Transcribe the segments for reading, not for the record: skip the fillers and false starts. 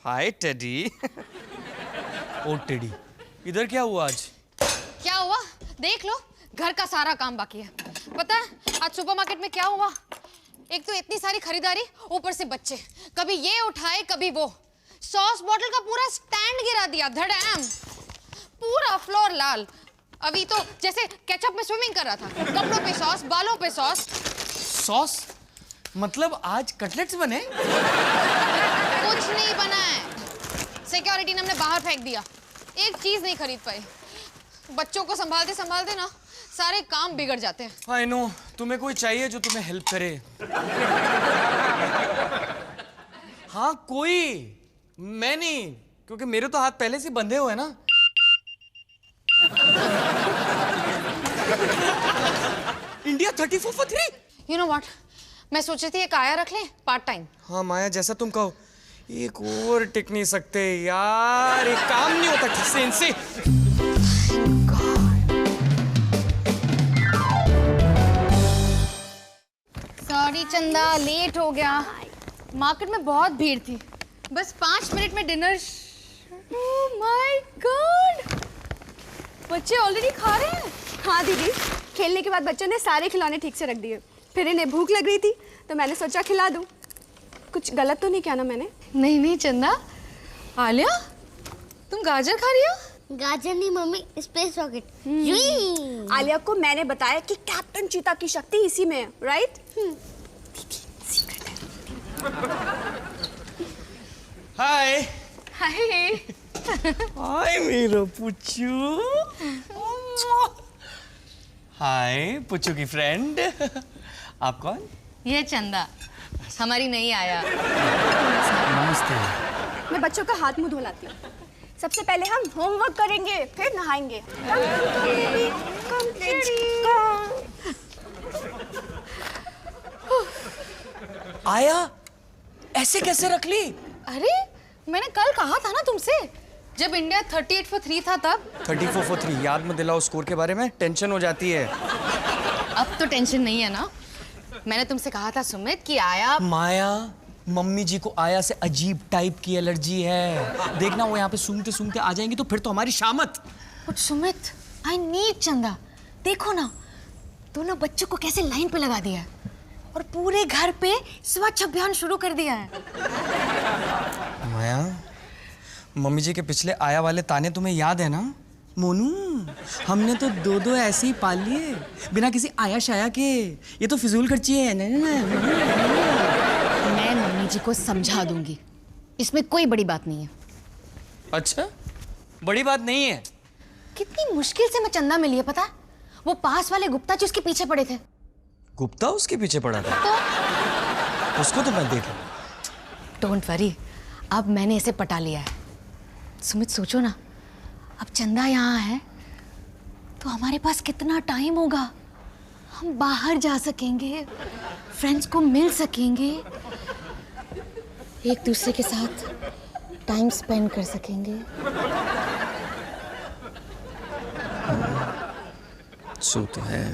हाय teddy. ओ teddy, इधर क्या हुआ आज? क्या हुआ? देख लो, घर का सारा काम बाकी है। पता है आज सुपरमार्केट में क्या हुआ? एक तो इतनी सारी खरीदारी, ऊपर से बच्चे, कभी ये उठाए कभी वो। सॉस बॉटल का पूरा स्टैंड गिरा दिया, धड़ाम, पूरा फ्लोर लाल। अभी तो जैसे केचप में स्विमिंग कर रहा था, कपड़ों पे सॉस, बालों पे सॉस। सॉस? मतलब आज कटलेट्स बने? कुछ नहीं बना है, सिक्योरिटी ने हमने बाहर फेंक दिया। एक चीज नहीं खरीद पाए। बच्चों को संभालते संभालते ना सारे काम बिगड़ जाते हैं। आई नो, तुम्हें कोई चाहिए जो तुम्हें हेल्प करे। हाँ कोई, मैं नहीं, क्योंकि मेरे तो हाथ पहले से बंधे हुए हैं ना। India 34 for 3। You know what? मैं सोच रही थी एक आया रख लें पार्ट टाइम। हाँ माया, जैसा तुम कहो। एक और टिक नहीं सकते यार, एक काम नहीं होता ठीक से इनसे। सॉरी चंदा, लेट हो गया। मार्केट में बहुत भीड़ थी, बस 5 मिनट में डिनर। ओह माय गॉड, बच्चे ऑलरेडी खा रहे हैं। हाँ दीदी, खेलने के बाद बच्चों ने सारे खिलौने ठीक से रख दिए। फिर इन्हें भूख लग रही थी तो मैंने सोचा खिला दूं। कुछ गलत तो नहीं किया ना मैंने? नहीं नहीं चंदा। आलिया, तुम गाजर खा रही हो? गाजर नहीं मम्मी, स्पेस रॉकेट। आलिया को मैंने बताया कि कैप्टन चीता की शक्ति इसी में है, राइट? हाय हाय। हाय मेरा पुच्चू। हाय पुच्चू की फ्रेंड। आप कौन? ये चंदा, हमारी नई आया। नमस्ते। मैं बच्चों का हाथ मुंह धुलाती हूँ। सबसे पहले हम होमवर्क करेंगे, फिर नहाएंगे। आया ऐसे कैसे रख ली? अरे मैंने कल कहा था ना तुमसे, जब इंडिया 38 for 3 था तब। 34 for 3 याद मत दिलाओ स्कोर के बारे में, टेंशन हो जाती है। अब तो टेंशन नहीं है ना? मैंने तुमसे कहा था सुमित कि आया। माया, मम्मी जी को आया से अजीब टाइप की एलर्जी है। देखना वो यहाँ पे सूंघते सूंघते आ जाएंगी तो फिर तो हमारी शामत। बट सुमित, आई नीड चंदा। देखो ना, दोनों बच्चों को कैसे लाइन पे लगा दिया है और पूरे घर पे स्वच्छ अभियान शुरू कर दिया है। माया, मम्मी जी के पिछले आया वाले ताने तुम्हें याद है ना? मोनू, हमने तो दो ऐसे ही पाल लिए बिना किसी आया शाया के। ये तो फिजूल खर्ची है। मैं मम्मी जी को समझा दूंगी, इसमें कोई बड़ी बात नहीं है। अच्छा, बड़ी बात नहीं है? कितनी मुश्किल से मैं चंदा मिली है पता है? वो पास वाले गुप्ता जी उसके पीछे पड़े थे। गुप्ता उसके पीछे पड़ा था? तो उसको तो मैं देख। डोंट वरी, अब मैंने इसे पटा लिया है। सुमित सोचो ना, अब चंदा यहाँ है तो हमारे पास कितना टाइम होगा। हम बाहर जा सकेंगे, फ्रेंड्स को मिल सकेंगे, एक दूसरे के साथ टाइम स्पेंड कर सकेंगे। सो तो है।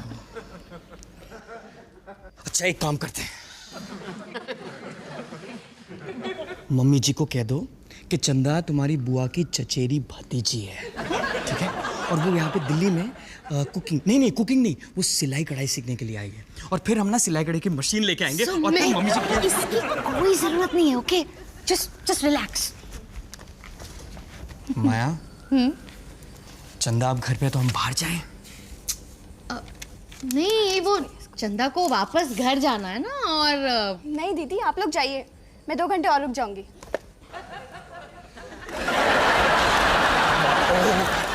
अच्छा एक काम करते हैं, मम्मी जी को कह दो कि चंदा तुम्हारी बुआ की चचेरी भतीजी है, ठीक है? और वो यहाँ पे दिल्ली में कुकिंग नहीं, वो सिलाई कढ़ाई सीखने के लिए आई है। और फिर हम ना सिलाई कढ़ाई की मशीन लेके आएंगे और फिर मम्मी जी को। इसकी कोई जरूरत नहीं है, ओके? Just relax. माया, चंदा आप घर पे तो हम बाहर जाएं? नहीं, वो चंदा को वापस घर जाना है ना। और नहीं दीदी, आप लोग जाइए, मैं 2 घंटे और रुक जाऊंगी।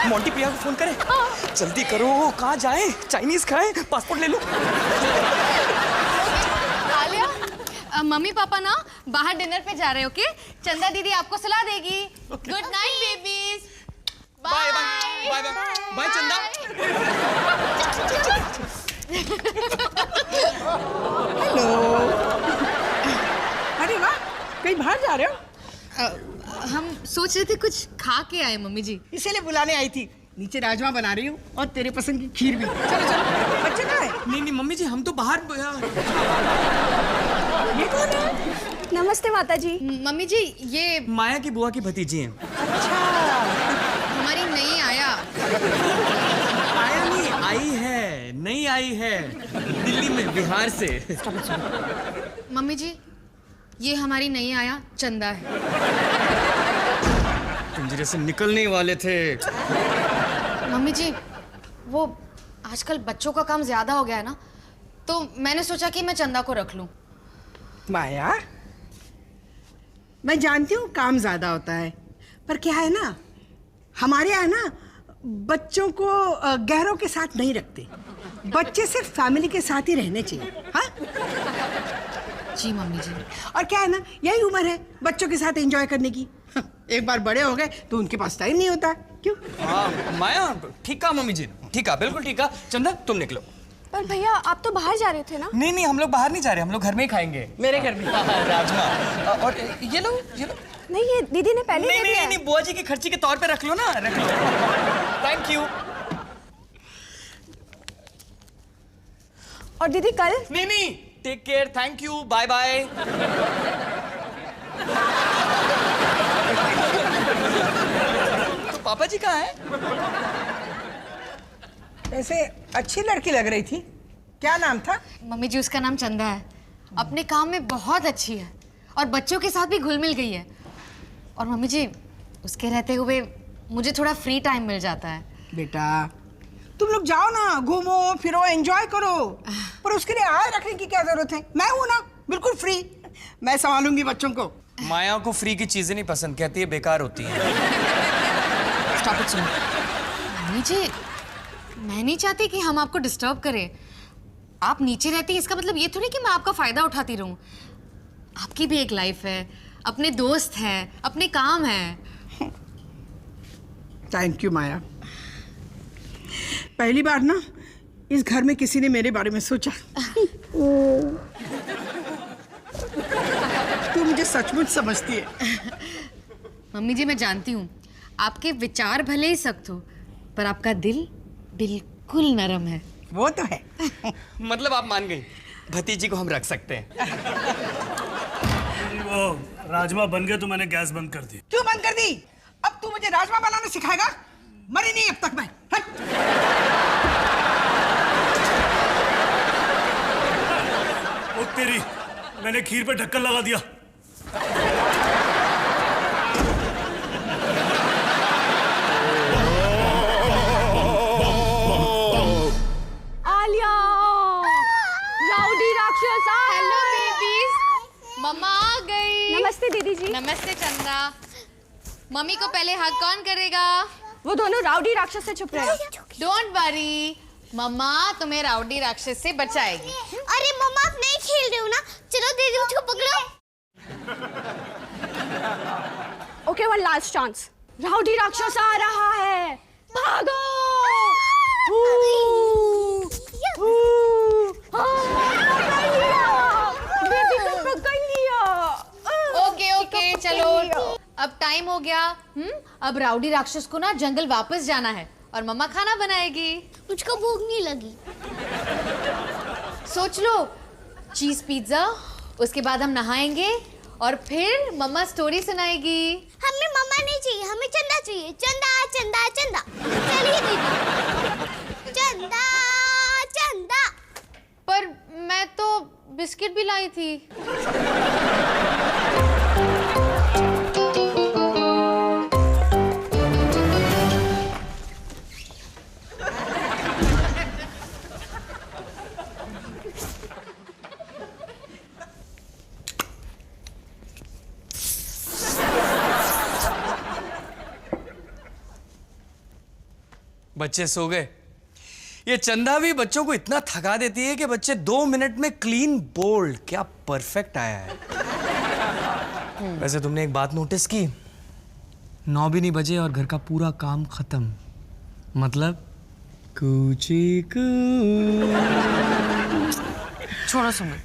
मोंटी पिया को फोन करें? जल्दी करो, कहाँ जाए? चाइनीज खाए, पासपोर्ट ले लो। आलिया, मम्मी पापा ना बाहर डिनर पे जा रहे हो, ओके? चंदा दीदी आपको सलाह देगी। Good night babies. Bye bye bye bye bye Chanda. Hello. अरे वाह, कहीं बाहर जा रहे हो? हम सोच रहे थे कुछ खा के आए मम्मी जी। इसीलिए बुलाने आई थी। नीचे राजमा बना रही हूँ और तेरे पसंद की खीर भी। चलो चलो, बच्चे कहाँ हैं? नहीं मम्मी जी, हम तो बाहर। ये कौन है? नमस्ते नमस्ते माता जी। मम्मी जी ये माया की बुआ की भतीजी हैं। हमारी नई आया। आया नहीं, आई है, नहीं आई है, दिल्ली में, बिहार से। मम्मी जी ये हमारी नई आया चंदा है। पिंजरे से निकलने वाले थे। मम्मी जी वो आजकल बच्चों का काम ज्यादा हो गया है ना, तो मैंने सोचा कि मैं चंदा को रख लूं। माया, मैं जानती हूँ काम ज्यादा होता है, पर क्या है ना, हमारे यहाँ ना बच्चों को गैरों के साथ नहीं रखते। बच्चे सिर्फ फैमिली के साथ ही रहने चाहिए। हाँ जी मम्मी जी। और क्या है ना, यही उम्र है बच्चों के साथ एंजॉय करने की। एक बार बड़े हो गए तो उनके पास टाइम नहीं होता। क्यों? हाँ माया, ठीक कहा मम्मी जी, ठीक कहा, बिल्कुल ठीक कहा। चंदा तुम निकलो। पर भैया आप तो बाहर जा रहे थे ना? नहीं नहीं, हम लोग बाहर नहीं जा रहे, हम लोग घर में ही खाएंगे। मेरे घर में राजमा। और ये लो, ये लो। नहीं ये दीदी ने पहले नहीं दे दिया नहीं नहीं, बुआ जी की खर्ची के तौर पे रख लो ना, रख लो। Thank you. और दीदी कल? नहीं नहीं, take care, thank you, bye bye. तो पापा जी कहाँ हैं? वैसे अच्छी लड़की लग रही थी। क्या नाम था? मम्मी जी उसका नाम चंदा है। अपने काम में बहुत अच्छी है और बच्चों के साथ भी घुल मिल गई है। और मम्मी जी उसके रहते हुए मुझे थोड़ा फ्री टाइम मिल जाता है। बेटा तुम लोग जाओ ना, घूमो फिरो, एंजॉय करो, पर उसके लिए आय रखने की क्या जरूरत है? मैं हूं ना, बिल्कुल फ्री। मैं संभालूंगी बच्चों को। माया को फ्री की चीजें नहीं पसंद, कहती है बेकार होती है। Stop it soon. मम्मी जी मैं नहीं चाहती कि हम आपको डिस्टर्ब करें। आप नीचे रहती हैं इसका मतलब ये थोड़ी कि मैं आपका फायदा उठाती रहूं। आपकी भी एक लाइफ है, अपने दोस्त हैं, अपने काम हैं। थैंक यू माया। पहली बार ना इस घर में किसी ने मेरे बारे में सोचा। तू मुझे सचमुच समझती है। मम्मी जी मैं जानती हूँ आपके विचार भले ही सख्त हो, पर आपका दिल बिल्कुल नरम है। वो तो है। मतलब आप मान गई, भतीजी को हम रख सकते हैं। वो राजमा बन गए तो मैंने गैस बंद कर दी। क्यों बंद कर दी? अब तू मुझे राजमा बनाना सिखाएगा? मरी नहीं अब तक मैं। हट। ओ तेरी, मैंने खीर पे ढक्कन लगा दिया। आलिया, राउडी राक्षस आया। हेलो बेबीज, मम्मा आ गई। नमस्ते दीदी जी। नमस्ते चंदा। मम्मी को पहले हक कौन करेगा? वो दोनों राउडी राक्षस से छुप रहे हैं। डोंट वरी, मम्मा तुम्हें राउडी राक्षस से बचाएगी। अरे मम्मा आप नहीं खेल रहे हो ना, चलो दीदी उसको पकड़ो। Okay one last chance. Rowdy राक्षस आ रहा है, भागो। बेबी को पकड़ लिया। ओके ओके चलो अब टाइम हो गया। अब राउडी राक्षस को ना जंगल वापस जाना है और मम्मा खाना बनाएगी। मुझको भूख नहीं लगी। सोच लो, चीज पिज्जा, उसके बाद हम नहाएंगे और फिर मम्मा स्टोरी सुनाएगी। हमें मम्मा नहीं चाहिए, हमें चंदा चाहिए। चंदा चंदा चंदा। चलिए दीदी। चंदा चंदा। पर मैं तो बिस्किट भी लाई थी। बच्चे सो गए। ये चंदा भी बच्चों को इतना थका देती है कि बच्चे 2 मिनट में क्लीन बोल्ड, क्या परफेक्ट आया है। वैसे तुमने एक बात नोटिस की, 9 भी नहीं बजे और घर का पूरा काम खत्म। मतलब कूची कू। छोड़ो सुनो।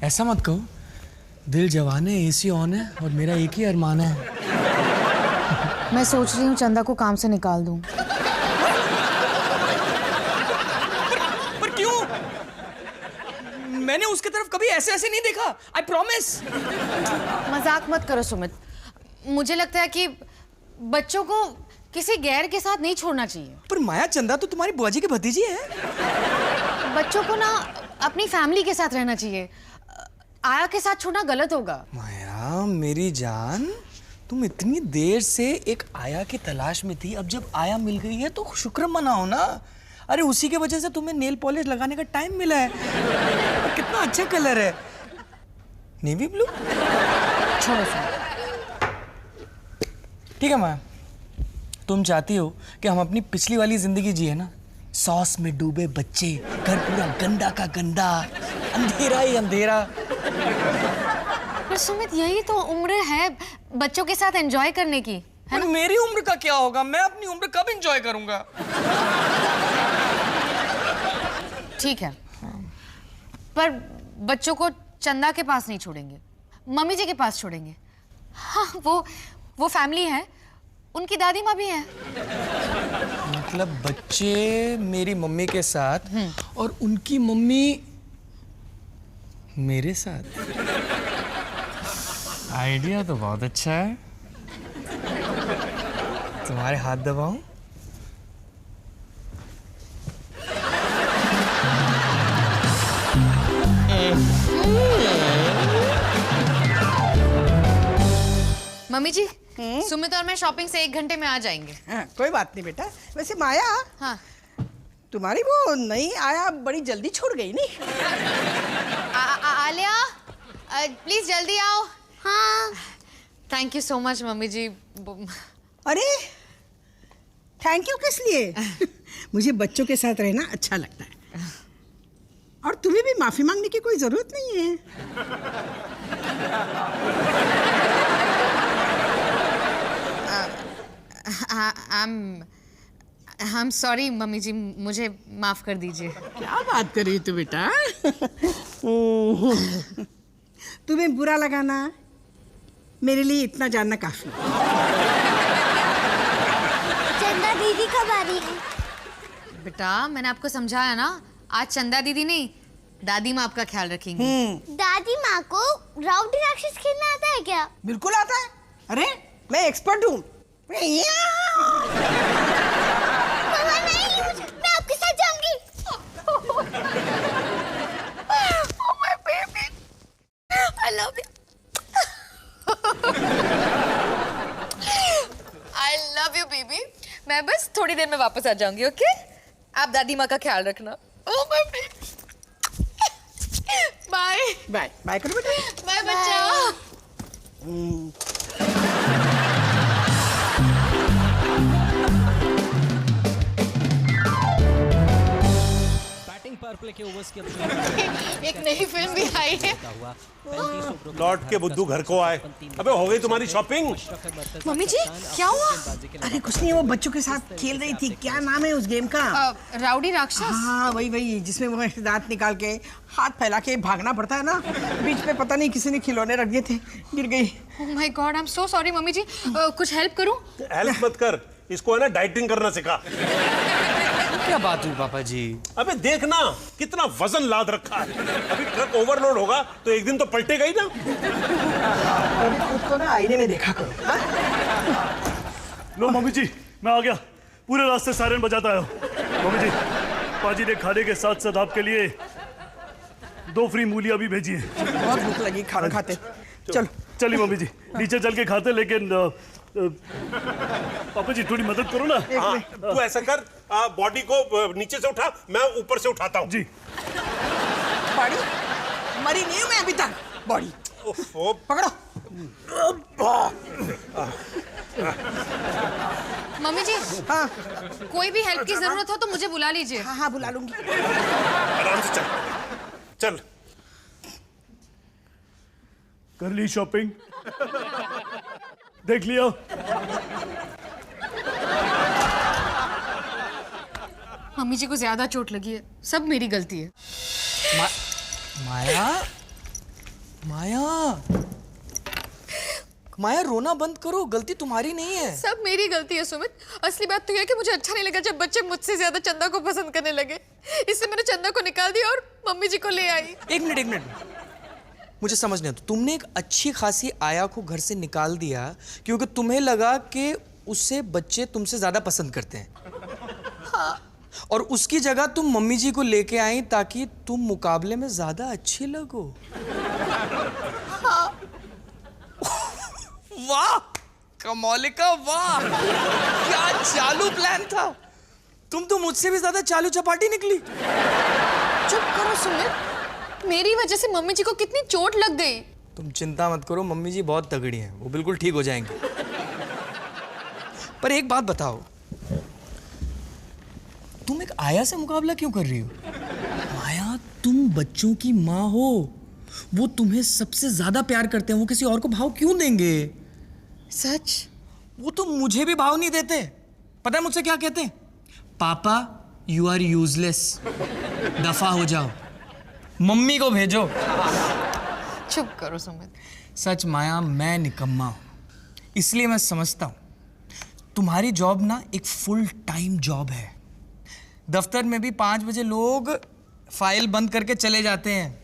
ऐसा मत कहो, दिल जवान है, एसी ऑन है और मेरा एक ही अरमान है। मैं सोच रही हूँ चंदा को काम से निकाल दूँ। मैंने उसके तरफ कभी ऐसे ऐसे नहीं देखा, आई प्रॉमिस। मजाक मत करो सुमित। मुझे लगता है कि बच्चों को किसी गैर के साथ नहीं छोड़ना चाहिए। पर माया, चंदा तो तुम्हारी बुआ जी की भतीजी है। बच्चों को ना अपनी फैमिली के साथ रहना चाहिए। आया के साथ छोड़ना गलत होगा। माया मेरी जान, तुम इतनी देर से एक आया की तलाश में थी, अब जब आया मिल गई है तो शुक्र मनाओ ना। अरे उसी के वजह से तुम्हें नेल पॉलिश लगाने का टाइम मिला है। और कितना अच्छा कलर है, नेवी ब्लू। छोड़ो सुमित। ठीक है माया, तुम चाहती हो कि हम अपनी पिछली वाली जिंदगी जिए ना, सॉस में डूबे बच्चे, घर पूरा गंदा का गंदा, अंधेरा ही अंधेरा। पर सुमित यही तो उम्र है बच्चों के साथ एंजॉय करने की, है ना? मेरी उम्र का क्या होगा? मैं अपनी उम्र कब एंजॉय करूंगा? ठीक है, पर बच्चों को चंदा के पास नहीं छोड़ेंगे, मम्मी जी के पास छोड़ेंगे। हाँ, वो फैमिली है, उनकी दादी माँ भी है। मतलब बच्चे मेरी मम्मी के साथ और उनकी मम्मी मेरे साथ। आइडिया तो बहुत अच्छा है। तुम्हारे हाथ दबाऊं? मम्मी जी, सुमित और मैं शॉपिंग से 1 घंटे में आ जाएंगे। हाँ, कोई बात नहीं बेटा। वैसे माया, हाँ। तुम्हारी वो नई आया बड़ी जल्दी छोड़ गई नहीं? आलिया, प्लीज जल्दी आओ। हाँ। Thank you so much mummy ji. अरे थैंक यू किस लिए? मुझे बच्चों के साथ रहना अच्छा लगता है, और तुम्हें भी माफी मांगने की कोई जरूरत नहीं है। I'm sorry मम्मी जी, मुझे माफ कर दीजिए। क्या बात कर रही तू बेटा? तुम्हें बुरा लगाना मेरे लिए इतना जानना काफी है। चंदा दीदी कब आ रही है? बेटा मैंने आपको समझाया ना, आज चंदा दीदी नहीं दादी माँ आपका ख्याल रखेंगी। दादी माँ को राउडी राक्षस खेलना आता है क्या? बिल्कुल आता है। अरे मैं एक्सपर्ट हूँ। मामा नहीं, मैं आपके साथ जाऊंगी। Oh my baby, I love you. I love you baby। मैं बस थोड़ी देर में वापस आ जाऊंगी, ओके? आप दादी माँ का ख्याल रखना। Oh my baby। Bye bye bye करो बेटा। बाय बच्चा। एक नई फिल्म भी आई है। लौट के बुद्धू घर को आए। अबे हो गई तुम्हारी शॉपिंग? मम्मी जी क्या हुआ? अरे कुछ नहीं, वो बच्चों के साथ खेल रही थी। क्या नाम है उस गेम का? राउडी राक्षस। हाँ वही जिसमें वो दांत निकाल के हाथ फैला के भागना पड़ता है ना। बीच में पता नहीं किसी ने खिलौने रख दिए थे, गिर गई। Oh my God, I am so sorry mummy ji. कुछ हेल्प करूं? हेल्प मत कर, इसको है ना डाइटिंग करना सिखा। क्या बात हुई पापा जी? अबे देख ना कितना वजन लाद रखा है। अभी ट्रक ओवरलोड होगा तो एक दिन तो पलटेगा ही ना। उसको ना आईने में देखा करो। लो मम्मी जी, मैं आ गया। पूरे रास्ते सायरन बजाता आया हूँ। मम्मी जी, पाजी ने खाने के साथ साथ आपके लिए 2 फ्री मूलियाँ भी भेजी हैं। बहुत भूख लगी, खाना खाते। चलो चलिए मम्मी जी, नीचे चल के खाते, लेकिन पापा जी थोड़ी मदद करो ना। हाँ, तू ऐसा कर, बॉडी को नीचे से उठा, मैं ऊपर से उठाता हूँ। जी। बॉडी मरी नहीं हूं मैं अभी तक। बॉडी पकड़ो। मम्मी जी, हाँ कोई भी हेल्प की जरूरत हो तो मुझे बुला लीजिए। हाँ बुला लूंगी। आराम से चल चल। कर ली शॉपिंग? देख लिया? मम्मी जी को ज्यादा चोट लगी है, सब मेरी गलती है। माया माया रोना बंद करो, गलती तुम्हारी नहीं है। सब मेरी गलती है सुमित। असली बात तो यह है कि मुझे अच्छा नहीं लगा जब बच्चे मुझसे ज्यादा चंदा को पसंद करने लगे। इससे मैंने चंदा को निकाल दिया और मम्मी जी को ले आई। एक मिनट, मुझे समझ नहीं आता। तुमने एक अच्छी खासी आया को घर से निकाल दिया क्योंकि तुम्हें लगा कि उससे बच्चे तुमसे ज्यादा पसंद करते हैं। हाँ। और उसकी जगह तुम मम्मी जी को लेके आई ताकि तुम मुकाबले में ज्यादा अच्छी लगो। हाँ। वाह कमौलिका, वाह क्या चालू प्लान था। तुम तो मुझसे भी ज्यादा चालू चपाटी निकली। चुप करो सुमित, मेरी वजह से मम्मी जी को कितनी चोट लग गई। तुम चिंता मत करो, मम्मी जी बहुत तगड़ी हैं, वो बिल्कुल ठीक हो जाएंगी। पर एक बात बताओ, तुम एक आया से मुकाबला क्यों कर रही हो? आया, तुम बच्चों की माँ हो, वो तुम्हें सबसे ज्यादा प्यार करते हैं, वो किसी और को भाव क्यों देंगे? सच? वो तो मुझे भी भाव नहीं देते। पता है मुझसे क्या कहते हैं? पापा यू आर यूजलेस, दफा हो जाओ, मम्मी को भेजो। चुप करो सुमित। सच माया, मैं निकम्मा हूं, इसलिए मैं समझता हूं तुम्हारी जॉब ना एक फुल टाइम जॉब है। दफ्तर में भी 5 बजे लोग फाइल बंद करके चले जाते हैं,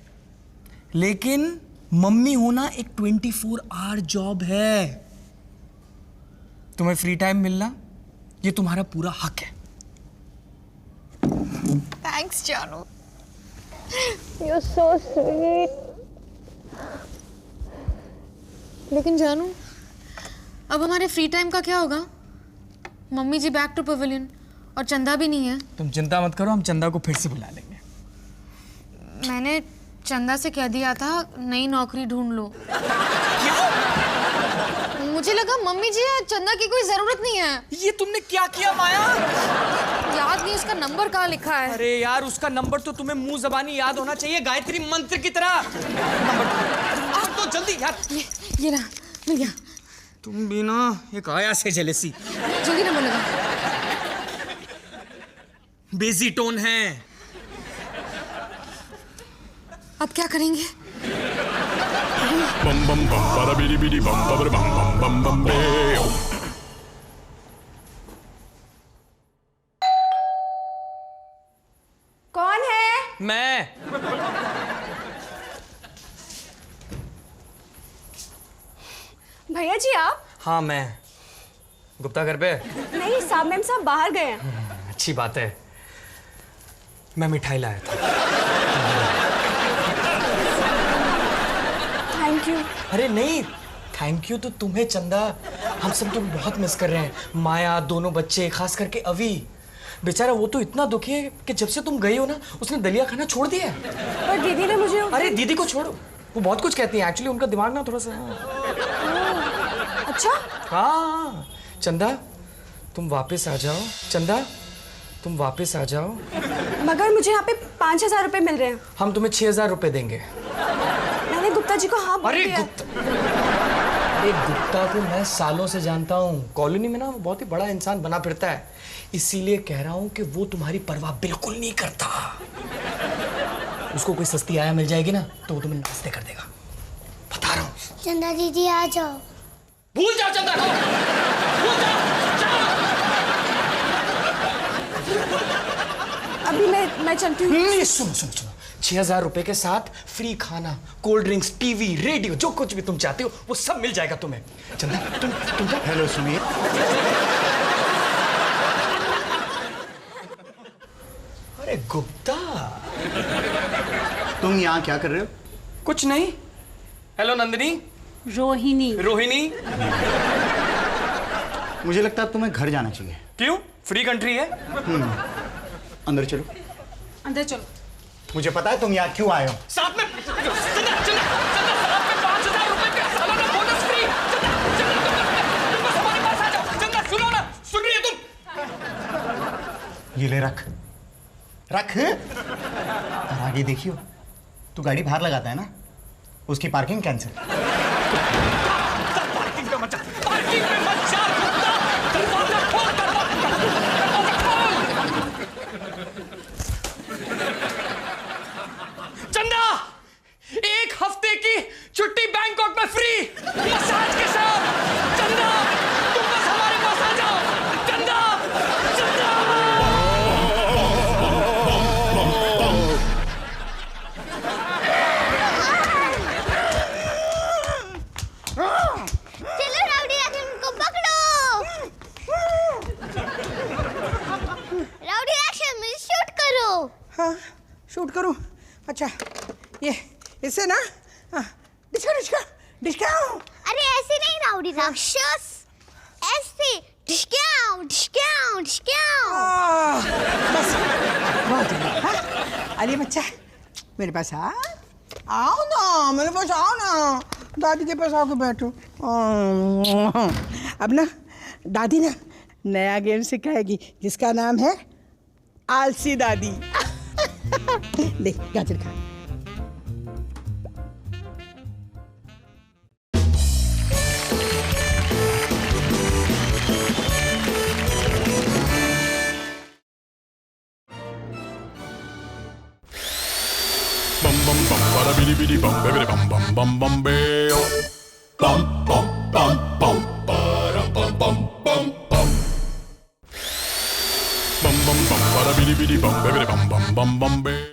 लेकिन मम्मी होना एक 24 आवर जॉब है। तुम्हें फ्री टाइम मिलना ये तुम्हारा पूरा हक है। थैंक्स जानू। You're so sweet. लेकिन जानू, अब हमारे फ्री टाइम का क्या होगा? मम्मी जी बैक टू पवेलियन और चंदा भी नहीं है। तुम चिंता मत करो, हम चंदा को फिर से बुला लेंगे। मैंने चंदा से कह दिया था नई नौकरी ढूंढ लो। मुझे लगा मम्मी जी चंदा की कोई जरूरत नहीं है। ये तुमने क्या किया माया? याद नहीं उसका नंबर कहाँ लिखा है। अरे यार, उसका नंबर तो तुम्हें मुंह जबानी याद होना चाहिए, गायत्री मंत्र की तरह। नंबर तो जल्दी यार। ये रहा, मिल गया। तुम भी ना एक आया से जेलेसी। जल्दी नंबर लगा। बेजी टोन है। अब क्या करेंगे? bum bum bum bada bidi bidi bum bada bum bum bum bum beo. कौन है? मैं। भैया जी आप? हाँ मैं। गुप्ता घर पे? नहीं, साहब मैम साहब बाहर गए हैं। अच्छी बात है, मैं मिठाई लाया था। Thank you. अरे नहीं, थैंक यू तो तुम्हें चंदा, हम सब तुम्हें बहुत मिस कर रहे हैं। माया, दोनों बच्चे, खास करके अवी, बेचारा वो तो इतना दुखी है कि जब से तुम गई हो ना उसने दलिया खाना छोड़ दिया है। पर दीदी ने मुझे। अरे दीदी को छोड़ो, वो बहुत कुछ कहती है, एक्चुअली उनका दिमाग ना थोड़ा सा। अच्छा? हाँ चंदा तुम वापस आ जाओ, चंदा तुम वापस आ जाओ। मगर मुझे यहाँ पे 5,000 रुपए मिल रहे हैं। हम तुम्हें 6,000 रुपए देंगे। मैंने गुप्ता जी को हाँ बोल अरे दिया। गुप्ता को मैं सालों से जानता हूँ, कॉलोनी में ना वो बहुत ही बड़ा इंसान बना फिरता है, इसीलिए कह रहा हूँ कि वो तुम्हारी परवाह बिल्कुल नहीं करता। उसको कोई सस्ती आया मिल जाएगी ना तो वो तुम्हें नाश्ते कर देगा, बता रहा हूँ। चंदा दीदी आ जाओ। भूल जाओ चंदा को, भूल जाओ। अभी मैं चलती हूँ। सुनो 6,000 रुपए के साथ फ्री खाना, कोल्ड ड्रिंक्स, टीवी, रेडियो, जो कुछ भी तुम चाहते हो वो सब मिल जाएगा तुम्हें। चंदा तुम जा। हेलो सुमित। अरे गुप्ता, तुम यहाँ क्या कर रहे हो? कुछ नहीं। हेलो नंदिनी। रोहिणी। रोहिणी। मुझे लगता है तुम्हें घर जाना चाहिए। क्यों? फ्री कंट्री है। अंदर चलो। अंदर चलो। मुझे पता है तुम यहाँ क्यों आए हो। साथ में चंदा, साथ में 5,000 रुपए का सालाना बोनस फ्री। तुम बस हमारे पास आ जाओ। चंदा सुनो ना, सुन रही है तुम? ये ले रख और आगे देखियो, तू गाड़ी बाहर लगाता है ना, उसकी पार्किंग कैंसिल। पार्किंग पे मत जा गुप्ता, दरवाजा खोल, दरवाजा खोल। चंदा, 1 हफ्ते की छुट्टी बैंकॉक में फ्री, मसाज के साथ। चंदा तुम बस हमारे पास आ जाओ। चंदा, चंदा। ऐसे ना, डिस्का डिस्का डिस्का। अरे ऐसे नहीं राउडी राक्षस, ऐसे ढिशक्याओ ढिशक्याओ ढिशक्याओ। बस बहुत हो गया, हाँ? अरे बच्चा मेरे पास आओ ना, मेरे पास आओ ना, दादी के पास आके बैठो। अब ना दादी ना नया गेम सिखाएगी जिसका नाम है आलसी दादी। देख गाजर खा। Bum bum bum bada bidi bidi bum bidi bum bum bum bum beo. Bum bum bum bum bada bum bum bum bum. Bum bum bum bada bidi bidi bum bidi bum bum bum bum beo.